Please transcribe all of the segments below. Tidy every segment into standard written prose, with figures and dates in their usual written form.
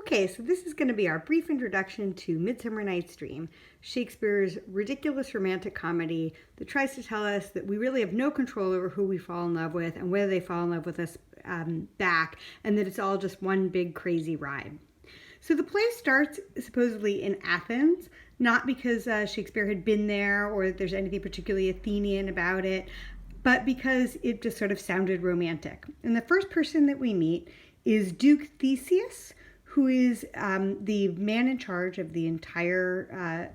Okay, so this is going to be our brief introduction to Midsummer Night's Dream, Shakespeare's ridiculous romantic comedy that tries to tell us that we really have no control over who we fall in love with and whether they fall in love with us back, and that it's all just one big crazy ride. So the play starts supposedly in Athens, not because Shakespeare had been there or that there's anything particularly Athenian about it, but because it just sort of sounded romantic. And the first person that we meet is Duke Theseus, who is the man in charge of the entire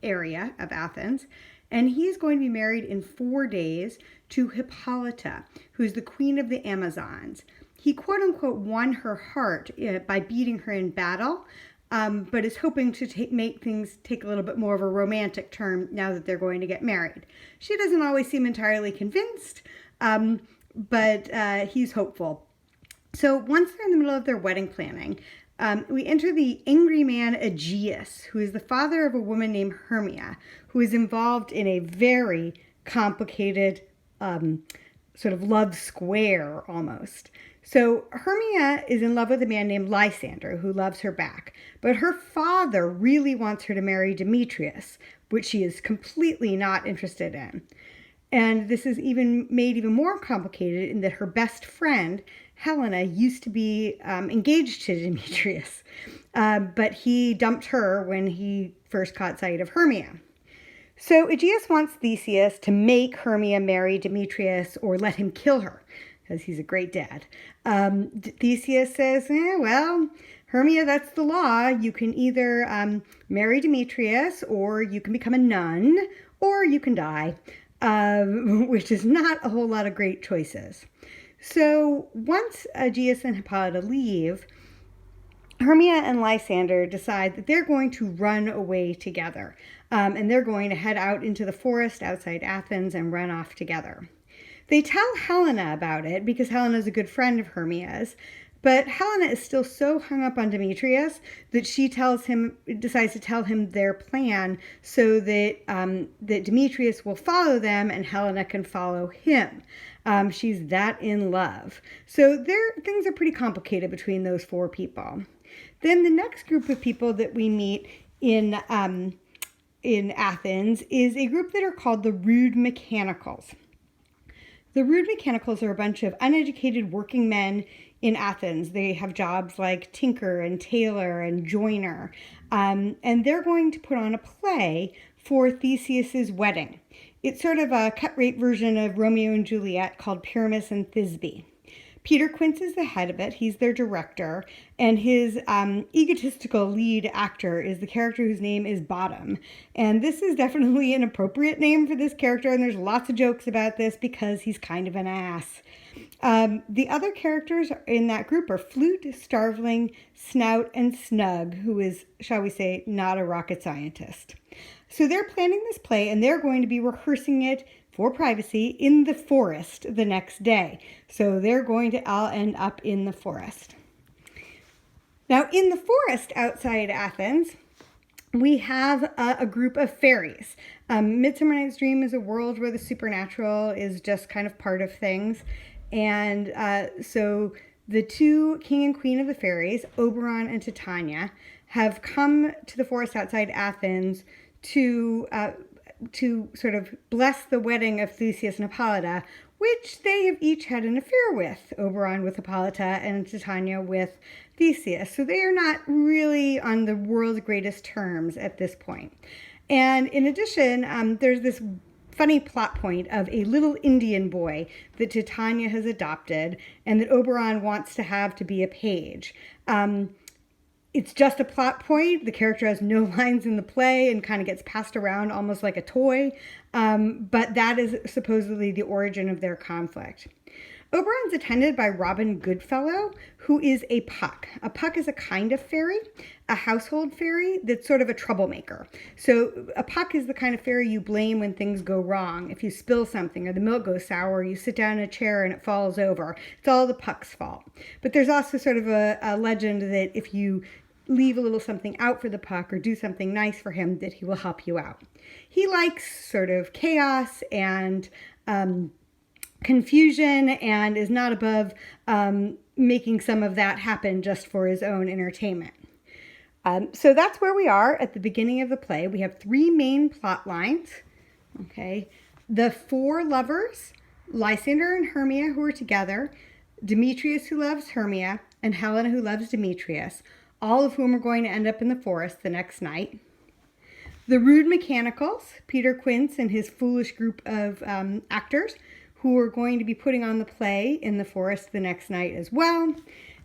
area of Athens. And he's going to be married in 4 days to Hippolyta, who's the queen of the Amazons. He quote unquote won her heart by beating her in battle, but is hoping to make things take a little bit more of a romantic turn now that they're going to get married. She doesn't always seem entirely convinced, but he's hopeful. So once they're in the middle of their wedding planning, we enter the angry man Aegeus, who is the father of a woman named Hermia, who is involved in a very complicated sort of love square almost. So Hermia is in love with a man named Lysander, who loves her back. But her father really wants her to marry Demetrius, which she is completely not interested in. And this is made even more complicated in that her best friend, Helena, used to be engaged to Demetrius, but he dumped her when he first caught sight of Hermia. So Aegeus wants Theseus to make Hermia marry Demetrius or let him kill her, because he's a great dad. Theseus says, well, Hermia, that's the law. You can either marry Demetrius, or you can become a nun, or you can die, which is not a whole lot of great choices. So once Aegeus and Hippolyta leave, Hermia and Lysander decide that they're going to run away together. And they're going to head out into the forest outside Athens and run off together. They tell Helena about it because Helena is a good friend of Hermia's. But Helena is still so hung up on Demetrius that she decides to tell him their plan so that that Demetrius will follow them and Helena can follow him. She's that in love. So things are pretty complicated between those 4 people. Then the next group of people that we meet in Athens is a group that are called the Rude Mechanicals. The Rude Mechanicals are a bunch of uneducated working men in Athens. They have jobs like tinker and tailor and joiner. And they're going to put on a play for Theseus's wedding. It's sort of a cut-rate version of Romeo and Juliet called Pyramus and Thisbe. Peter Quince is the head of it. He's their director. And his egotistical lead actor is the character whose name is Bottom. And this is definitely an appropriate name for this character. And there's lots of jokes about this because he's kind of an ass. The other characters in that group are Flute, Starveling, Snout, and Snug, who is, shall we say, not a rocket scientist. So they're planning this play and they're going to be rehearsing it for privacy in the forest the next day. So they're going to all end up in the forest. Now in the forest outside Athens, we have a group of fairies. Midsummer Night's Dream is a world where the supernatural is just kind of part of things. And so the 2 king and queen of the fairies, Oberon and Titania, have come to the forest outside Athens to sort of bless the wedding of Theseus and Hippolyta, which they have each had an affair with, Oberon with Hippolyta and Titania with Theseus. So they are not really on the world's greatest terms at this point. And in addition, there's this funny plot point of a little Indian boy that Titania has adopted and that Oberon wants to have to be a page. It's just a plot point. The character has no lines in the play and kind of gets passed around almost like a toy. But that is supposedly the origin of their conflict. Oberon's attended by Robin Goodfellow, who is a puck. A puck is a kind of fairy, a household fairy that's sort of a troublemaker. So a puck is the kind of fairy you blame when things go wrong. If you spill something or the milk goes sour, you sit down in a chair and it falls over. It's all the puck's fault. But there's also sort of a legend that if you leave a little something out for the puck or do something nice for him, that he will help you out. He likes sort of chaos and confusion and is not above making some of that happen just for his own entertainment. So that's where we are at the beginning of the play. We have three main plot lines. Okay, the four lovers, Lysander and Hermia, who are together, Demetrius, who loves Hermia, and Helena, who loves Demetrius, all of whom are going to end up in the forest the next night. The rude mechanicals, Peter Quince and his foolish group of actors, who are going to be putting on the play in the forest the next night as well.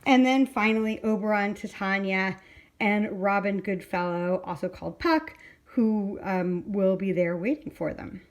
And then finally, Oberon, Titania, and Robin Goodfellow, also called Puck, who will be there waiting for them.